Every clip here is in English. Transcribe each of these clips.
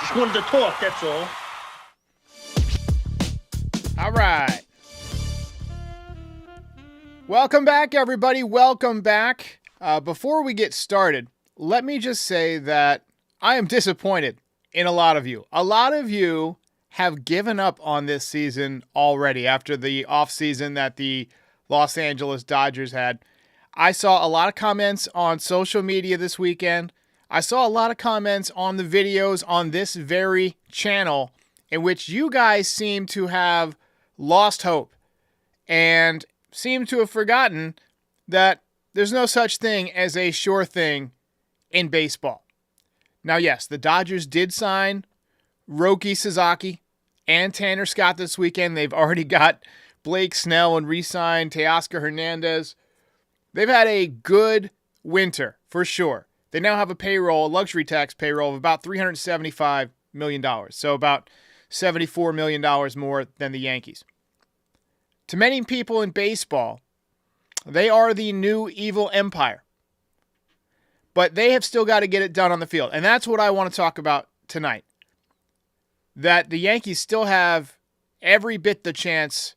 Just wanted to talk, that's all. All right. Welcome back, everybody. Welcome back. Before we get started, let me just say that I am disappointed in a lot of you. A lot of you have given up on this season already after the offseason that the Los Angeles Dodgers had. I saw a lot of comments on social media this weekend. I saw a lot of comments on the videos on this very channel in which you guys seem to have lost hope and seem to have forgotten that there's no such thing as a sure thing in baseball. Now, yes, the Dodgers did sign Roki Sasaki and Tanner Scott this weekend. They've already got Blake Snell and re-signed Teoscar Hernandez. They've had a good winter, for sure. They now have a luxury tax payroll of about $375 million, so about $74 million more than the Yankees. To many people in baseball, they are the new evil empire. But they have still got to get it done on the field. And that's what I want to talk about tonight. That the Yankees still have every bit the chance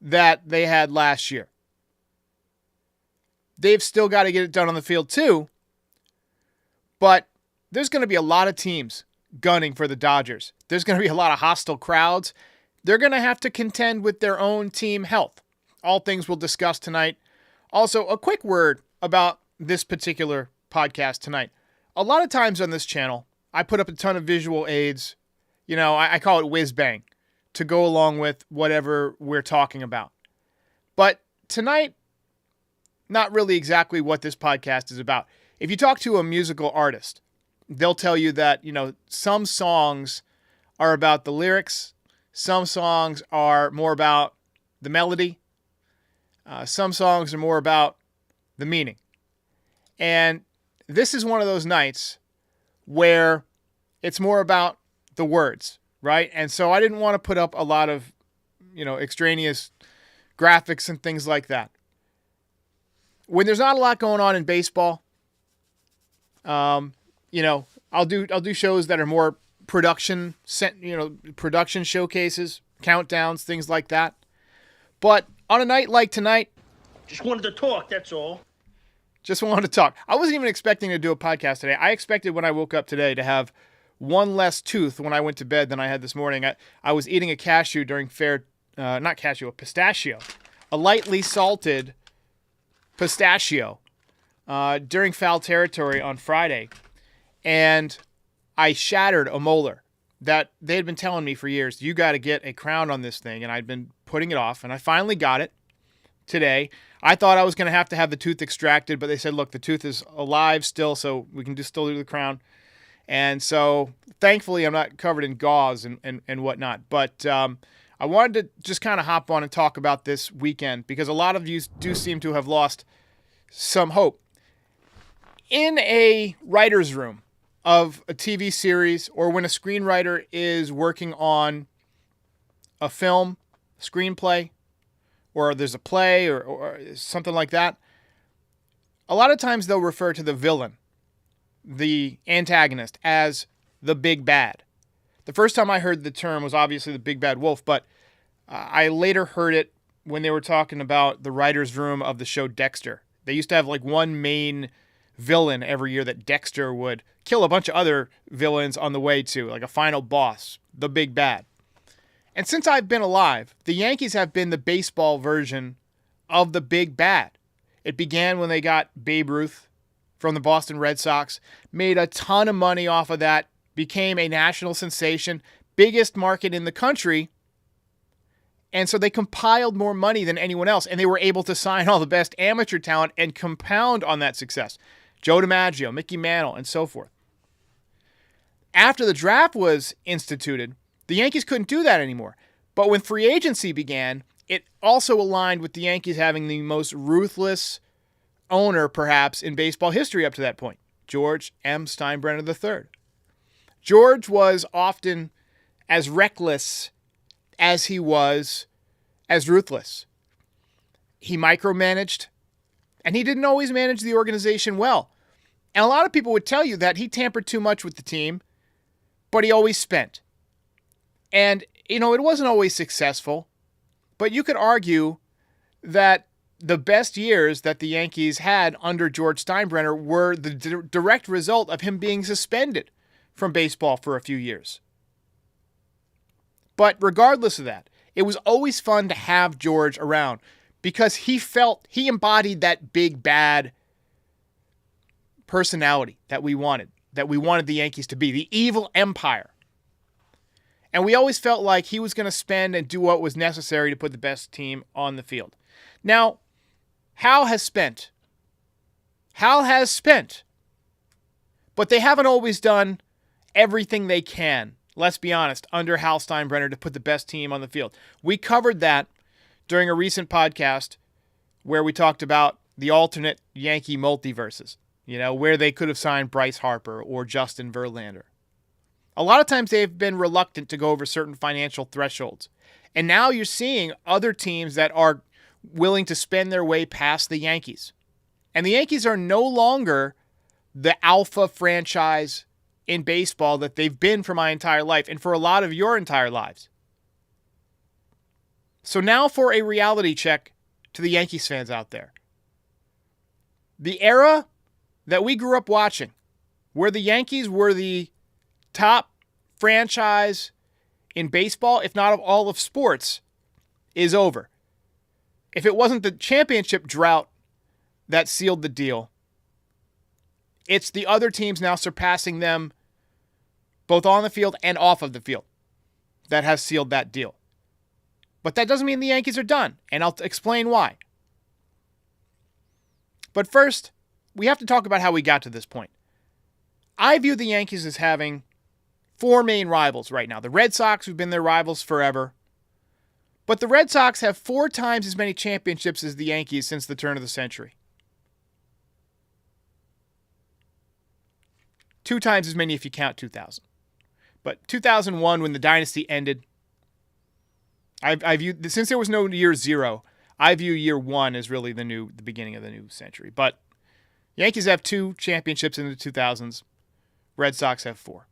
that they had last year. They've still got to get it done on the field too. But there's going to be a lot of teams gunning for the Dodgers. There's going to be a lot of hostile crowds. They're going to have to contend with their own team health. All things we'll discuss tonight. Also, a quick word about this particular podcast tonight. A lot of times on this channel, I put up a ton of visual aids. You know, I call it whiz bang to go along with whatever we're talking about. But tonight, not really exactly what this podcast is about. If you talk to a musical artist, they'll tell you that, some songs are about the lyrics. Some songs are more about the melody. Some songs are more about the meaning. And this is one of those nights where it's more about the words, right? And so I didn't want to put up a lot of, extraneous graphics and things like that. When there's not a lot going on in baseball, I'll do shows that are more production showcases, countdowns, things like that. But on a night like tonight, Just wanted to talk, that's all. just wanted to talk. I wasn't even expecting to do a podcast today. I expected when I woke up today to have one less tooth when I went to bed than I had this morning. I was eating a cashew during a pistachio, a lightly salted pistachio during foul territory on Friday. And I shattered a molar that they had been telling me for years, you got to get a crown on this thing. And I'd been putting it off, and I finally got it today. I thought I was going to have the tooth extracted, but they said, look, the tooth is alive still, so we can just still do the crown. And so thankfully I'm not covered in gauze and whatnot. But I wanted to just kind of hop on and talk about this weekend because a lot of you do seem to have lost some hope. In a writer's room of a TV series, or when a screenwriter is working on a film, screenplay, or there's a play or something like that, a lot of times they'll refer to the villain, the antagonist, as the big bad. The first time I heard the term was obviously the big bad wolf, but I later heard it when they were talking about the writer's room of the show Dexter. They used to have like one main villain every year that Dexter would kill a bunch of other villains on the way to, like a final boss, the big bad. And since I've been alive, the Yankees have been the baseball version of the big bad. It began when they got Babe Ruth from the Boston Red Sox, made a ton of money off of that, became a national sensation, biggest market in the country. And so they compiled more money than anyone else, and they were able to sign all the best amateur talent and compound on that success. Joe DiMaggio, Mickey Mantle, and so forth. After the draft was instituted, the Yankees couldn't do that anymore. But when free agency began, it also aligned with the Yankees having the most ruthless owner, perhaps, in baseball history up to that point, George M. Steinbrenner III. George was often as reckless as he was as ruthless. He micromanaged, and he didn't always manage the organization well. And a lot of people would tell you that he tampered too much with the team, but he always spent. And, it wasn't always successful, but you could argue that the best years that the Yankees had under George Steinbrenner were the direct result of him being suspended from baseball for a few years. But regardless of that, it was always fun to have George around because he embodied that big bad personality that we wanted the Yankees to be, the evil empire. And we always felt like he was going to spend and do what was necessary to put the best team on the field. Now, Hal has spent. But they haven't always done everything they can, let's be honest, under Hal Steinbrenner to put the best team on the field. We covered that during a recent podcast where we talked about the alternate Yankee multiverses, where they could have signed Bryce Harper or Justin Verlander. A lot of times they've been reluctant to go over certain financial thresholds. And now you're seeing other teams that are willing to spend their way past the Yankees. And the Yankees are no longer the alpha franchise in baseball that they've been for my entire life and for a lot of your entire lives. So now for a reality check to the Yankees fans out there. The era that we grew up watching, where the Yankees were the top franchise in baseball, if not of all of sports, is over. If it wasn't the championship drought that sealed the deal, it's the other teams now surpassing them both on the field and off of the field that has sealed that deal. But that doesn't mean the Yankees are done, and I'll explain why. But first, we have to talk about how we got to this point. I view the Yankees as having four main rivals right now. The Red Sox, who've been their rivals forever. But the Red Sox have 4 times as many championships as the Yankees since the turn of the century. 2 times as many if you count 2000. But 2001, when the dynasty ended, I view, since there was no year 0, I view year 1 as really the beginning of the new century. But Yankees have 2 championships in the 2000s. Red Sox have 4.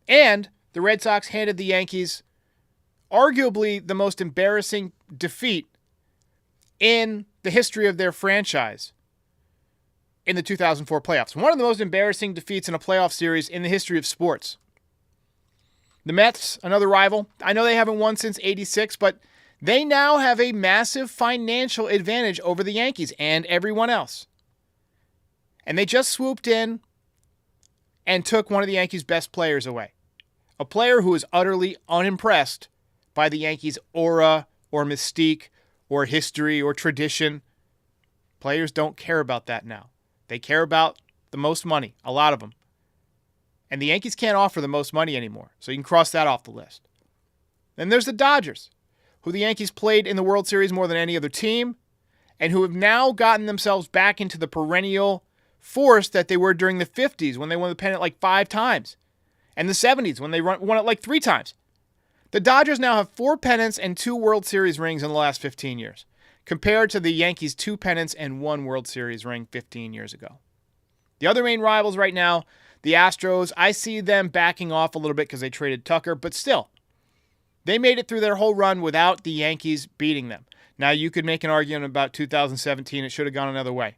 And the Red Sox handed the Yankees arguably the most embarrassing defeat in the history of their franchise in the 2004 playoffs. One of the most embarrassing defeats in a playoff series in the history of sports. The Mets, another rival. I know they haven't won since '86, but they now have a massive financial advantage over the Yankees and everyone else. And they just swooped in and took one of the Yankees' best players away. A player who is utterly unimpressed by the Yankees' aura or mystique or history or tradition. Players don't care about that now. They care about the most money, a lot of them. And the Yankees can't offer the most money anymore, so you can cross that off the list. Then there's the Dodgers, who the Yankees played in the World Series more than any other team, and who have now gotten themselves back into the perennial force that they were during the 50s when they won the pennant like 5 times, and the 70s when they won it like 3 times. The Dodgers now have 4 pennants and 2 World Series rings in the last 15 years, compared to the Yankees' 2 pennants and 1 World Series ring 15 years ago. The other main rivals right now, the Astros, I see them backing off a little bit because they traded Tucker, but still, they made it through their whole run without the Yankees beating them. Now, you could make an argument about 2017. It should have gone another way.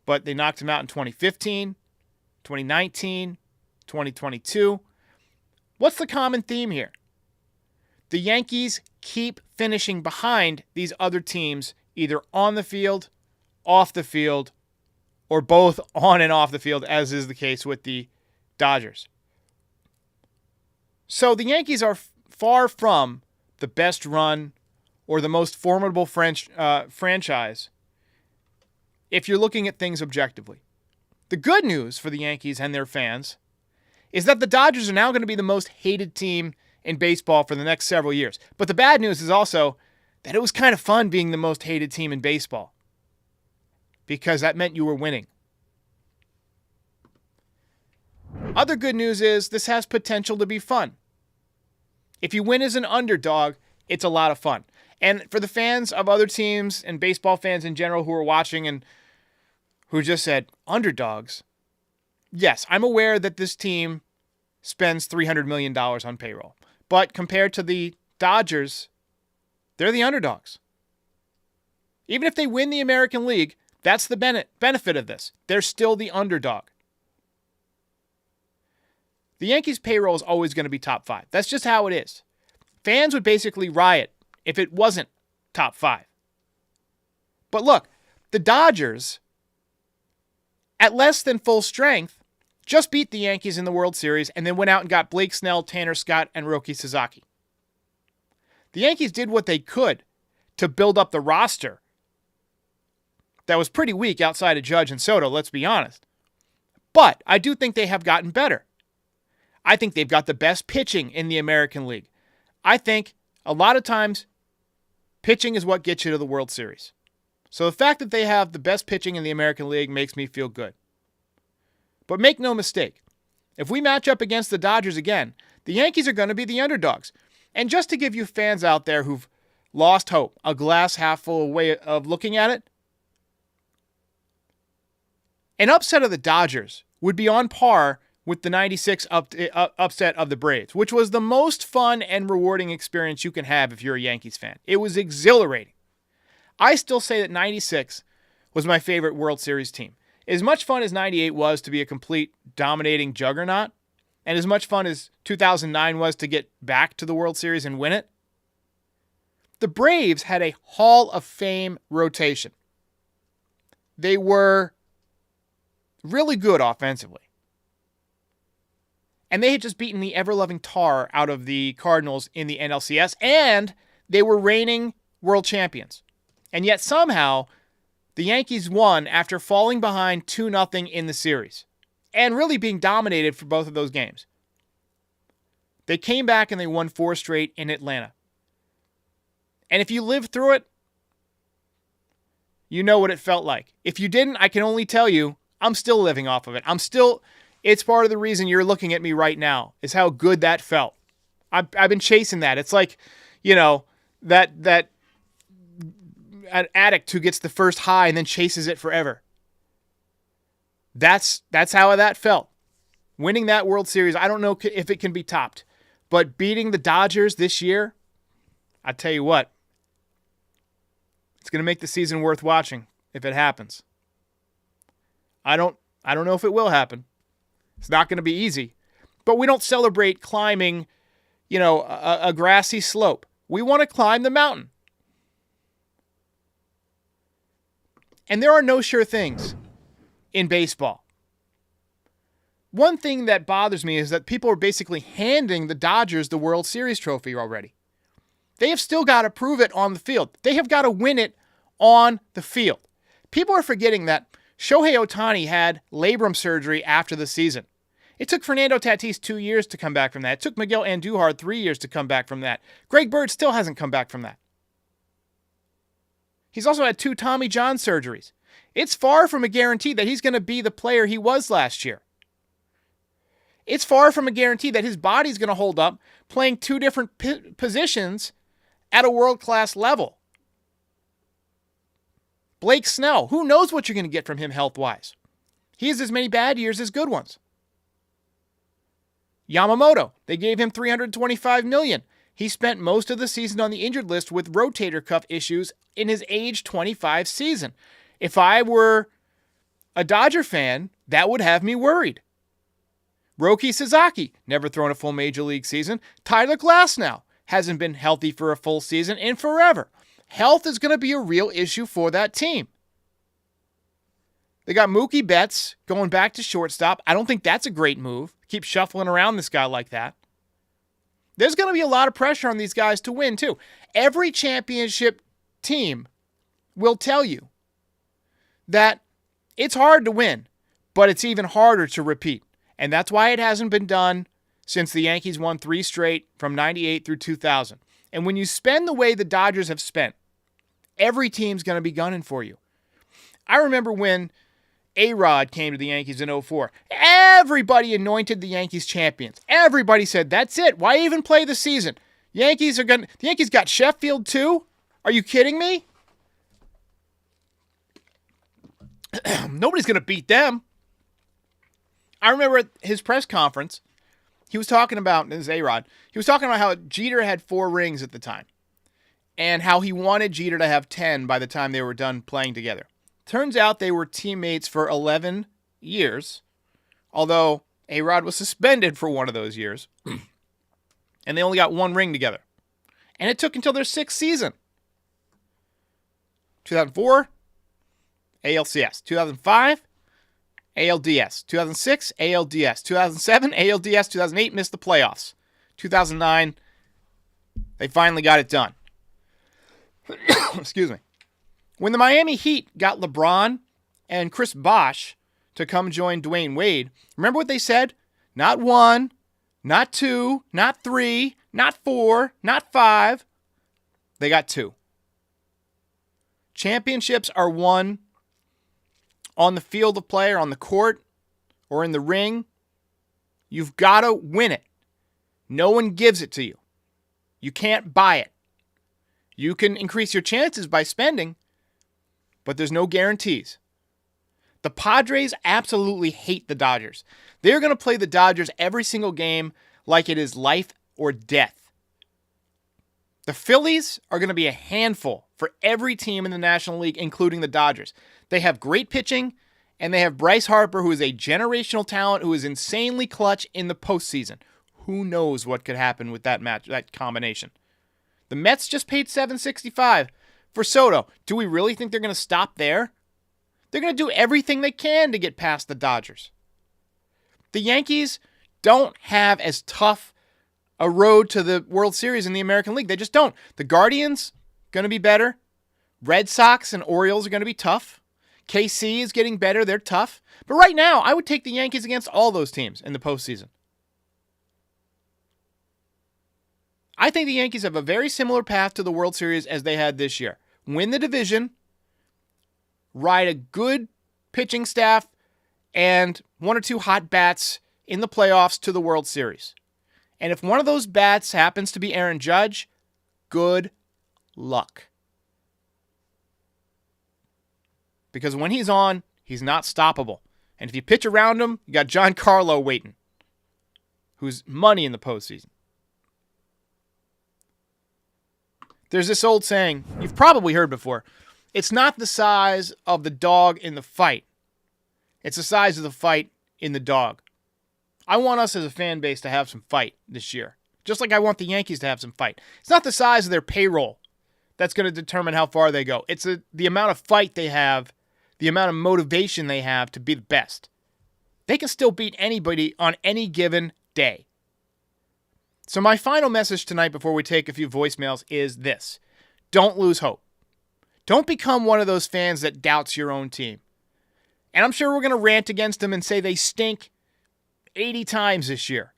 But they knocked them out in 2015, 2019, 2022. What's the common theme here? The Yankees keep finishing behind these other teams, either on the field, off the field, or both on and off the field, as is the case with the Dodgers. So the Yankees are far from the best run or the most formidable franchise if you're looking at things objectively. The good news for the Yankees and their fans is that the Dodgers are now going to be the most hated team in baseball for the next several years. But the bad news is also that it was kind of fun being the most hated team in baseball, because that meant you were winning. Other good news is this has potential to be fun. If you win as an underdog, it's a lot of fun. And for the fans of other teams and baseball fans in general who are watching and who just said, underdogs? Yes, I'm aware that this team spends $300 million on payroll. But compared to the Dodgers, they're the underdogs. Even if they win the American League, that's the benefit of this. They're still the underdog. The Yankees' payroll is always going to be top 5. That's just how it is. Fans would basically riot if it wasn't top 5. But look, the Dodgers, at less than full strength, just beat the Yankees in the World Series and then went out and got Blake Snell, Tanner Scott, and Roki Sasaki. The Yankees did what they could to build up the roster that was pretty weak outside of Judge and Soto, let's be honest. But I do think they have gotten better. I think they've got the best pitching in the American League. I think a lot of times pitching is what gets you to the World Series. So the fact that they have the best pitching in the American League makes me feel good. But make no mistake, if we match up against the Dodgers again, the Yankees are going to be the underdogs. And just to give you fans out there who've lost hope, a glass half full way of looking at it, an upset of the Dodgers would be on par with the 96 upset of the Braves, which was the most fun and rewarding experience you can have if you're a Yankees fan. It was exhilarating. I still say that 96 was my favorite World Series team. As much fun as 98 was to be a complete dominating juggernaut, and as much fun as 2009 was to get back to the World Series and win it, the Braves had a Hall of Fame rotation. They were really good offensively. And they had just beaten the ever-loving tar out of the Cardinals in the NLCS, and they were reigning world champions. And yet somehow, the Yankees won after falling behind 2-0 in the series, and really being dominated for both of those games. They came back and they won 4 straight in Atlanta. And if you lived through it, you know what it felt like. If you didn't, I can only tell you, I'm still living off of it. It's part of the reason you're looking at me right now, is how good that felt. I've been chasing that. It's like, that an addict who gets the first high and then chases it forever. That's how that felt. Winning that World Series, I don't know if it can be topped. But beating the Dodgers this year, I tell you what, it's going to make the season worth watching if it happens. I don't know if it will happen. It's not going to be easy. But we don't celebrate climbing, a grassy slope. We want to climb the mountain. And there are no sure things in baseball. One thing that bothers me is that people are basically handing the Dodgers the World Series trophy already. They have still got to prove it on the field. They have got to win it on the field. People are forgetting that Shohei Ohtani had labrum surgery after the season. It took Fernando Tatis 2 years to come back from that. It took Miguel Andujar 3 years to come back from that. Greg Bird still hasn't come back from that. He's also had 2 Tommy John surgeries. It's far from a guarantee that he's going to be the player he was last year. It's far from a guarantee that his body's going to hold up playing 2 different positions at a world-class level. Blake Snell, who knows what you're going to get from him health-wise? He has as many bad years as good ones. Yamamoto, they gave him $325 million. He spent most of the season on the injured list with rotator cuff issues in his age 25 season. If I were a Dodger fan, that would have me worried. Roki Sasaki, never thrown a full major league season. Tyler Glasnow hasn't been healthy for a full season in forever. Health is going to be a real issue for that team. They got Mookie Betts going back to shortstop. I don't think that's a great move. Keep shuffling around this guy like that. There's going to be a lot of pressure on these guys to win, too. Every championship team will tell you that it's hard to win, but it's even harder to repeat. And that's why it hasn't been done since the Yankees won 3 straight from 98 through 2000. And when you spend the way the Dodgers have spent, every team's going to be gunning for you. I remember when A-Rod came to the Yankees in 2004. Everybody anointed the Yankees champions. Everybody said, that's it. Why even play the season? The Yankees got Sheffield too? Are you kidding me? Nobody's going to beat them. I remember at his press conference, he was talking about, this is A-Rod, he was talking about how Jeter had 4 rings at the time and how he wanted Jeter to have 10 by the time they were done playing together. Turns out they were teammates for 11 years, although A-Rod was suspended for one of those years, and they only got 1 ring together. And it took until their 6th season. 2004, ALCS. 2005, ALDS. 2006, ALDS. 2007, ALDS. 2008, missed the playoffs. 2009, they finally got it done. Excuse me. When the Miami Heat got LeBron and Chris Bosh to come join Dwayne Wade, remember what they said? Not 1, not 2, not 3, not 4, not 5. They got 2. Championships are won on the field of play or on the court or in the ring. You've got to win it. No one gives it to you. You can't buy it. You can increase your chances by spending, but there's no guarantees. The Padres absolutely hate the Dodgers. They're going to play the Dodgers every single game like it is life or death. The Phillies are going to be a handful for every team in the National League, including the Dodgers. They have great pitching, and they have Bryce Harper, who is a generational talent, who is insanely clutch in the postseason. Who knows what could happen with that match, that combination? The Mets just paid $765 for Soto. Do we really think they're going to stop there? They're going to do everything they can to get past the Dodgers. The Yankees don't have as tough a road to the World Series in the American League. They just don't. The Guardians, going to be better. Red Sox and Orioles are going to be tough. KC is getting better. They're tough. But right now, I would take the Yankees against all those teams in the postseason. I think the Yankees have a very similar path to the World Series as they had this year. Win the division, ride a good pitching staff, and 1 or 2 hot bats in the playoffs to the World Series. And if one of those bats happens to be Aaron Judge, good luck. Because when he's on, he's not stoppable. And if you pitch around him, you got Giancarlo waiting, who's money in the postseason. There's this old saying, you've probably heard before, it's not the size of the dog in the fight. It's the size of the fight in the dog. I want us as a fan base to have some fight this year. Just like I want the Yankees to have some fight. It's not the size of their payroll that's going to determine how far they go. It's the amount of fight they have, the amount of motivation they have to be the best. They can still beat anybody on any given day. So my final message tonight before we take a few voicemails is this. Don't lose hope. Don't become one of those fans that doubts your own team. And I'm sure we're going to rant against them and say they stink 80 times this year.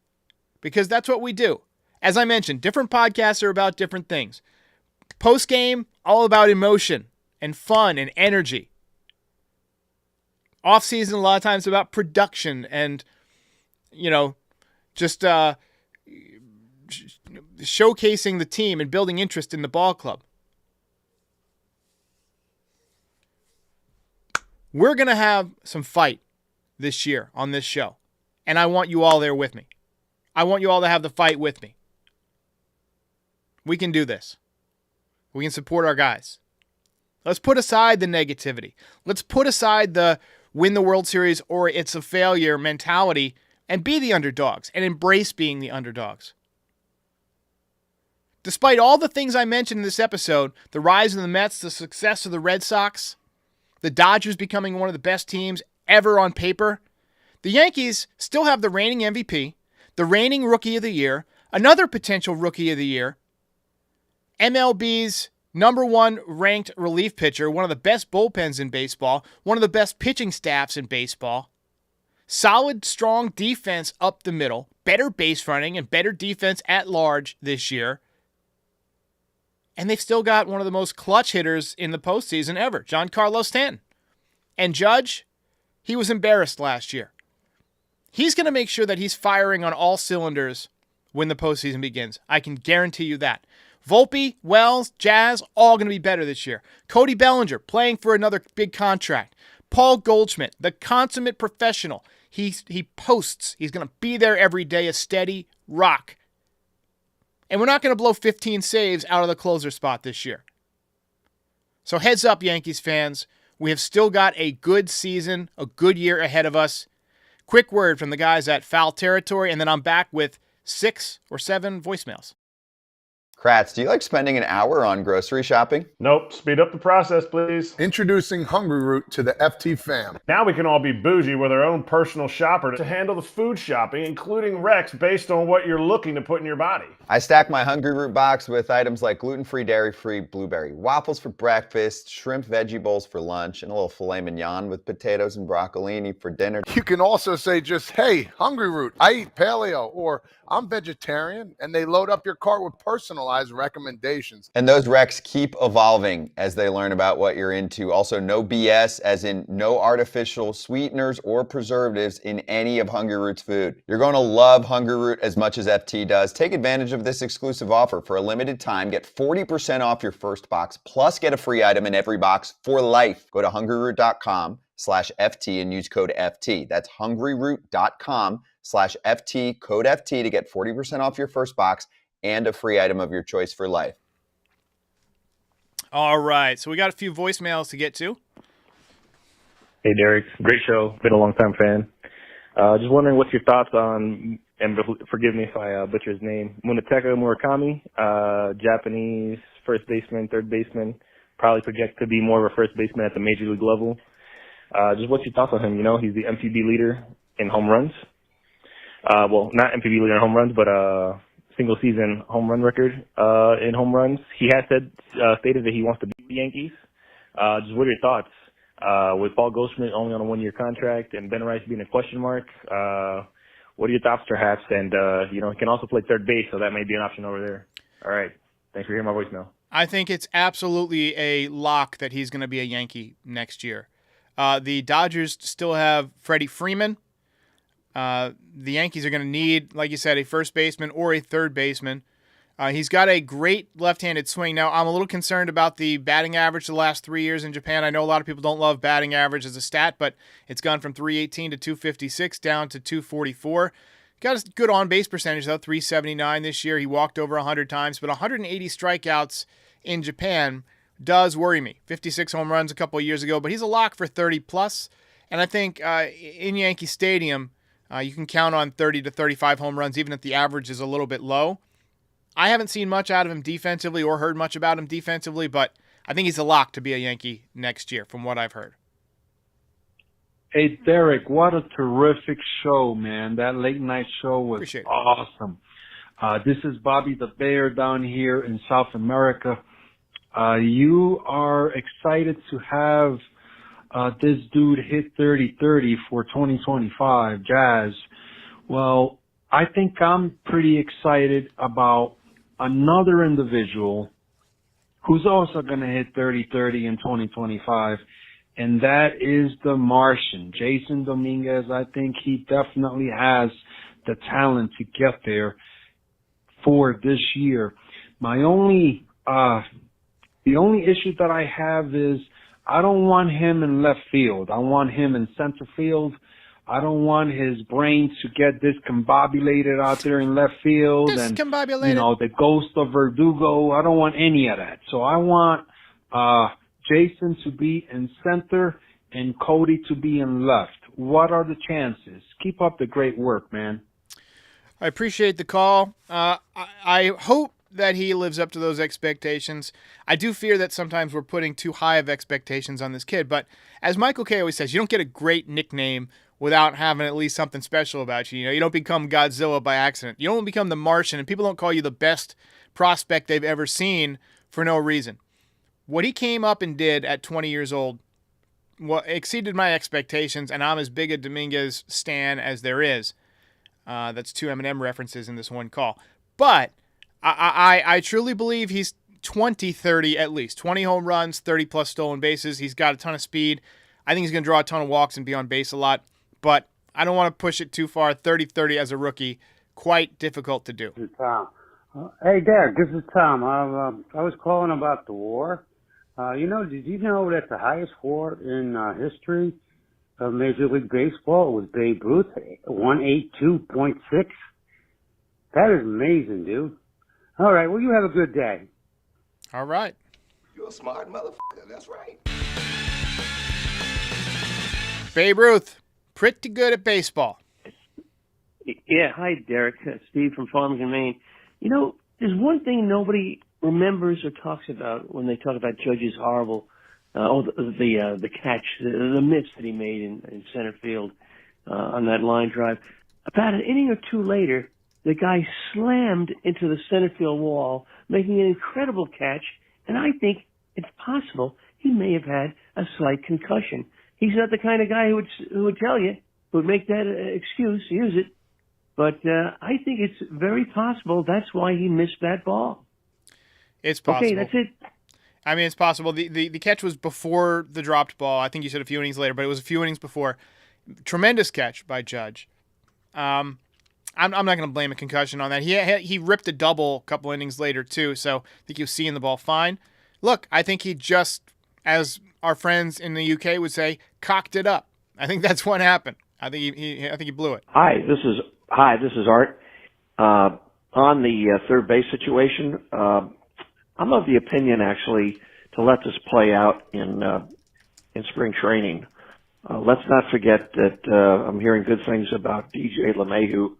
Because that's what we do. As I mentioned, different podcasts are about different things. Post-game, all about emotion and fun and energy. Off-season, a lot of times about production and, just showcasing the team and building interest in the ball club. We're going to have some fight this year on this show. And I want you all there with me. I want you all to have the fight with me. We can do this. We can support our guys. Let's put aside the negativity. Let's put aside the win the World Series or it's a failure mentality and be the underdogs and embrace being the underdogs. Despite all the things I mentioned in this episode, the rise of the Mets, the success of the Red Sox, the Dodgers becoming one of the best teams ever on paper, the Yankees still have the reigning MVP, the reigning Rookie of the Year, another potential Rookie of the Year, MLB's number 1 ranked relief pitcher, one of the best bullpens in baseball, one of the best pitching staffs in baseball, solid, strong defense up the middle, better base running, and better defense at large this year. And they've still got one of the most clutch hitters in the postseason ever, Giancarlo Stanton. And Judge, he was embarrassed last year. He's going to make sure that he's firing on all cylinders when the postseason begins. I can guarantee you that. Volpe, Wells, Jazz, all going to be better this year. Cody Bellinger playing for another big contract. Paul Goldschmidt, the consummate professional. He posts. He's going to be there every day, a steady rock. And we're not going to blow 15 saves out of the closer spot this year. So heads up, Yankees fans. We have still got a good season, a good year ahead of us. Quick word from the guys at Foul Territory, and then I'm back with 6 or 7 voicemails. Kratz, do you like spending an hour on grocery shopping? Nope. Speed up the process, please. Introducing Hungryroot to the FT fam. Now we can all be bougie with our own personal shopper to handle the food shopping, including recs based on what you're looking to put in your body. I stack my Hungryroot box with items like gluten-free, dairy-free blueberry waffles for breakfast, shrimp veggie bowls for lunch, and a little filet mignon with potatoes and broccolini for dinner. You can also say just, hey, Hungryroot, I eat paleo, or I'm vegetarian, and they load up your cart with personalized recommendations. And those recs keep evolving as they learn about what you're into. Also, no BS, as in no artificial sweeteners or preservatives in any of Hungryroot's food. You're going to love Hungryroot as much as FT does. Take advantage of this exclusive offer. For a limited time, get 40% off your first box, plus get a free item in every box for life. Go to hungryroot.com/FT and use code FT. That's hungryroot.com/FT, code FT to get 40% off your first box and a free item of your choice for life. All right, so we got a few voicemails to get to. Hey, Derek. Great show. Been a long-time fan. Just wondering what's your thoughts on, and forgive me if I butcher his name, Munetaka Murakami, Japanese first baseman, third baseman, probably projected to be more of a first baseman at the major league level. Just what's your thoughts on him? You know, he's the MPB leader in home runs. Well, not MPB leader in home runs, but single season home run record in home runs. He has stated that he wants to beat the Yankees. Just what are your thoughts? With Paul Goldschmidt only on a 1-year contract and Ben Rice being a question mark, what are your thoughts perhaps? And, you know, he can also play third base, so that may be an option over there. All right. Thanks for hearing my voicemail. I think it's absolutely a lock that he's going to be a Yankee next year. The Dodgers still have Freddie Freeman. The Yankees are going to need, like you said, a first baseman or a third baseman. He's got a great left-handed swing. Now, I'm a little concerned about the batting average the last 3 years in Japan. I know a lot of people don't love batting average as a stat, but it's gone from 318 to 256 down to 244. Got a good on-base percentage, though, 379 this year. He walked over 100 times, but 180 strikeouts in Japan does worry me. 56 home runs a couple of years ago, but he's a lock for 30+. And I think in Yankee Stadium, you can count on 30 to 35 home runs, even if the average is a little bit low. I haven't seen much out of him defensively or heard much about him defensively, but I think he's a lock to be a Yankee next year, from what I've heard. Hey, Derek, what a terrific show, man. That late night show was awesome. This is Bobby the Bear down here in South America. You are excited to have this dude hit 30-30 for 2025 Jazz. Well, I think I'm pretty excited about another individual who's also going to hit 30-30 in 2025, and that is the Martian, Jason Dominguez. I think he definitely has the talent to get there for this year. The only issue that I have is I don't want him in left field. I want him in center field. I don't want his brain to get discombobulated out there in left field and, you know, the ghost of Verdugo. I don't want any of that. So I want Jason to be in center and Cody to be in left. What are the chances? Keep up the great work, man. I appreciate the call. I hope that he lives up to those expectations. I do fear that sometimes we're putting too high of expectations on this kid, but as Michael Kay always says, you don't get a great nickname without having at least something special about you. You know, you don't become Godzilla by accident. You don't become the Martian, and people don't call you the best prospect they've ever seen for no reason. What he came up and did at 20 years old exceeded my expectations, and I'm as big a Dominguez stan as there is. That's 2 Eminem references in this one call. But I truly believe he's 20-30 at least. 20 home runs, 30-plus stolen bases. He's got a ton of speed. I think he's going to draw a ton of walks and be on base a lot. But I don't want to push it too far. 30-30 as a rookie, quite difficult to do. This is Tom. Hey, Derek, this is Tom. I was calling about the war. Did you know that's the highest war in history? of Major League Baseball was Babe Ruth, 182.6. That is amazing, dude. All right, well, you have a good day. All right. You're a smart motherfucker. That's right. Babe Ruth, pretty good at baseball. Yeah, hi, Derek. Steve from Farmington, Maine. You know, there's one thing nobody remembers or talks about when they talk about Judge's horrible, the catch, the miss that he made in center field on that line drive. About an inning or two later, the guy slammed into the center field wall, making an incredible catch, and I think it's possible he may have had a slight concussion. He's not the kind of guy who would tell you, who would make that excuse, use it. But I think it's very possible that's why he missed that ball. It's possible. Okay, that's it. I mean, it's possible. The catch was before the dropped ball. I think you said a few innings later, but it was a few innings before. Tremendous catch by Judge. I'm not going to blame a concussion on that. He ripped a double a couple innings later, too, so I think he was seeing the ball fine. Look, I think he just, as our friends in the UK would say, cocked it up. I think that's what happened. I think he blew it. Hi, this is Art. On the third base situation, I'm of the opinion, actually, to let this play out in spring training. Let's not forget that I'm hearing good things about DJ LeMahieu,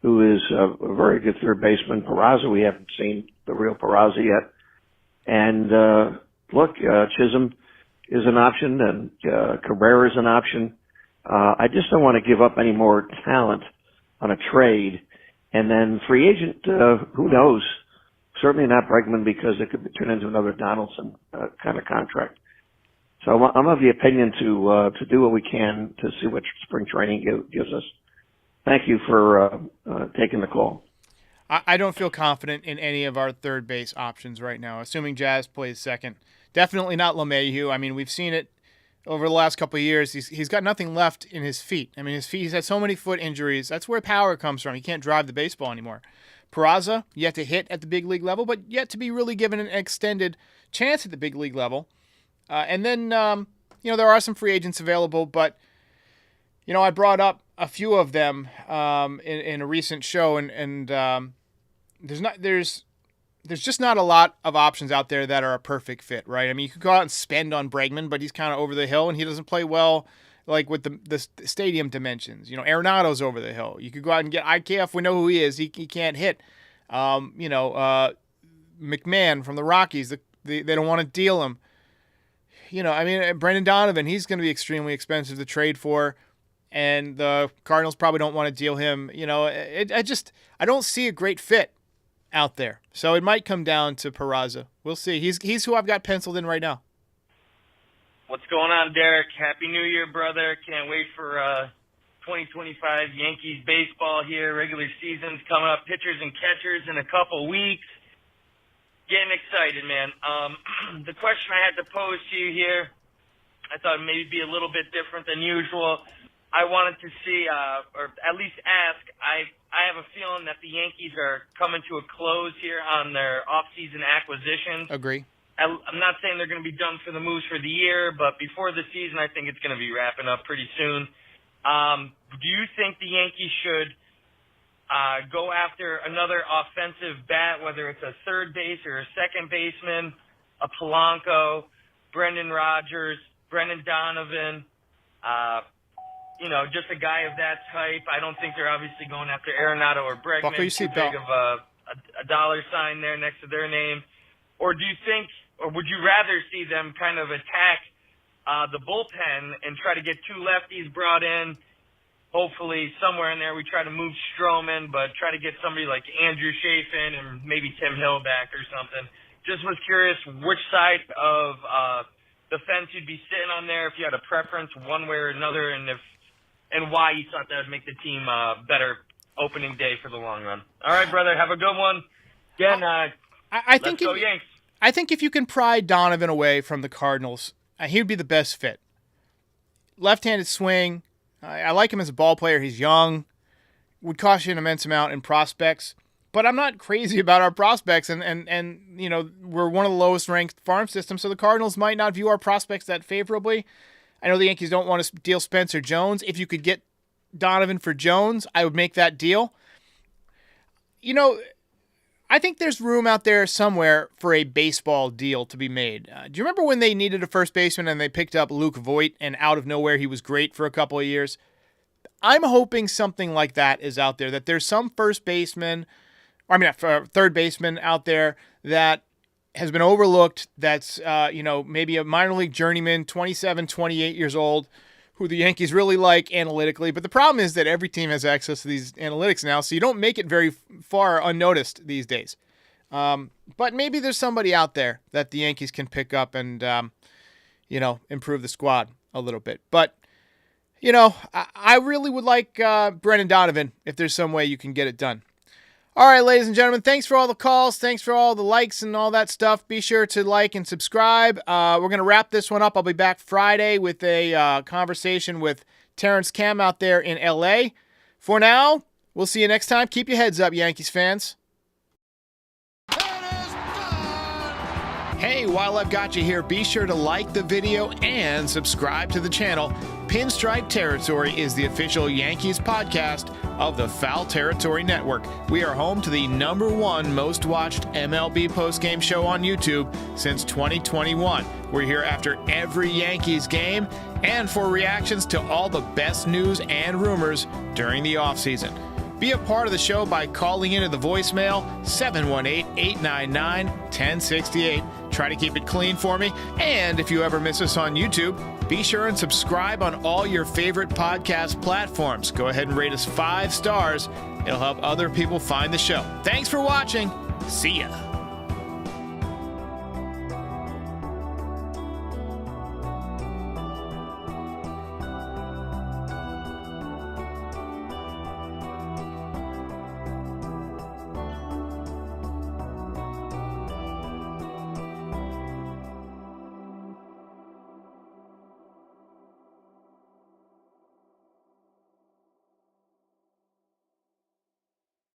who is a very good third baseman. Peraza, we haven't seen the real Peraza yet. And look, Chisholm is an option, and Cabrera is an option. I just don't want to give up any more talent on a trade. And then free agent, who knows? Certainly not Bregman, because it could turn into another Donaldson kind of contract. So I'm of the opinion to do what we can to see what spring training gives us. Thank you for taking the call. I don't feel confident in any of our third base options right now, assuming Jazz plays second. Definitely not LeMahieu. I mean, we've seen it over the last couple of years. He's got nothing left in his feet. I mean, he's had so many foot injuries. That's where power comes from. He can't drive the baseball anymore. Peraza, yet to hit at the big league level, but yet to be really given an extended chance at the big league level. And then, there are some free agents available, but, I brought up a few of them in a recent show, and there's just not a lot of options out there that are a perfect fit, right? I mean, you could go out and spend on Bregman, but he's kind of over the hill, and he doesn't play well, like with the stadium dimensions. Arenado's over the hill. You could go out and get IKF. We know who he is. He can't hit. McMahon from the Rockies. They don't want to deal him. Brendan Donovan, he's going to be extremely expensive to trade for, and the Cardinals probably don't want to deal him. I don't see a great fit out there. So it might come down to Peraza. We'll see. He's who I've got penciled in right now. What's going on, Derek? Happy New Year, brother. Can't wait for 2025 Yankees baseball here. Regular season's coming up. Pitchers and catchers in a couple weeks. Getting excited, man. The question I had to pose to you here, I thought maybe be a little bit different than usual. I wanted to see, or at least ask, I have a feeling that the Yankees are coming to a close here on their off-season acquisitions. Agree. I'm not saying they're going to be done for the moves for the year, but before the season, I think it's going to be wrapping up pretty soon. Do you think the Yankees should go after another offensive bat, whether it's a third base or a second baseman, a Polanco, Brendan Rodgers, Brendan Donovan, just a guy of that type? I don't think they're obviously going after Arenado or Bregman. Too big of a dollar sign there next to their name. Or do you think, or would you rather see them kind of attack the bullpen and try to get two lefties brought in? Hopefully somewhere in there we try to move Stroman, but try to get somebody like Andrew Chafin and maybe Tim Hill back or something. Just was curious which side of the fence you'd be sitting on there, if you had a preference one way or another, and why you thought that would make the team better opening day for the long run. All right, brother, have a good one. Again, I think let's go Yanks. I think if you can pry Donovan away from the Cardinals, he would be the best fit. Left-handed swing. I like him as a ball player. He's young. Would cost you an immense amount in prospects. But I'm not crazy about our prospects, and we're one of the lowest ranked farm systems, so the Cardinals might not view our prospects that favorably. I know the Yankees don't want to deal Spencer Jones. If you could get Donovan for Jones, I would make that deal. You know, I think there's room out there somewhere for a baseball deal to be made. Do you remember when they needed a first baseman and they picked up Luke Voit, and out of nowhere he was great for a couple of years? I'm hoping something like that is out there, that there's some third baseman out there that has been overlooked, that's maybe a minor league journeyman, 27, 28 years old, who the Yankees really like analytically. But the problem is that every team has access to these analytics now, so you don't make it very far unnoticed these days. But maybe there's somebody out there that the Yankees can pick up and, improve the squad a little bit. But, I really would like Brendan Donovan if there's some way you can get it done. All right, ladies and gentlemen, thanks for all the calls. Thanks for all the likes and all that stuff. Be sure to like and subscribe. We're going to wrap this one up. I'll be back Friday with a conversation with Terrence Cam out there in L.A. For now, we'll see you next time. Keep your heads up, Yankees fans. Hey, while I've got you here, be sure to like the video and subscribe to the channel. Pinstripe Territory is the official Yankees podcast of the Foul Territory Network. We are home to the #1 most watched MLB postgame show on YouTube since 2021. We're here after every Yankees game and for reactions to all the best news and rumors during the offseason. Be a part of the show by calling into the voicemail 718-899-1068. Try to keep it clean for me. And if you ever miss us on YouTube, be sure and subscribe on all your favorite podcast platforms. Go ahead and rate us 5 stars. It'll help other people find the show. Thanks for watching. See ya.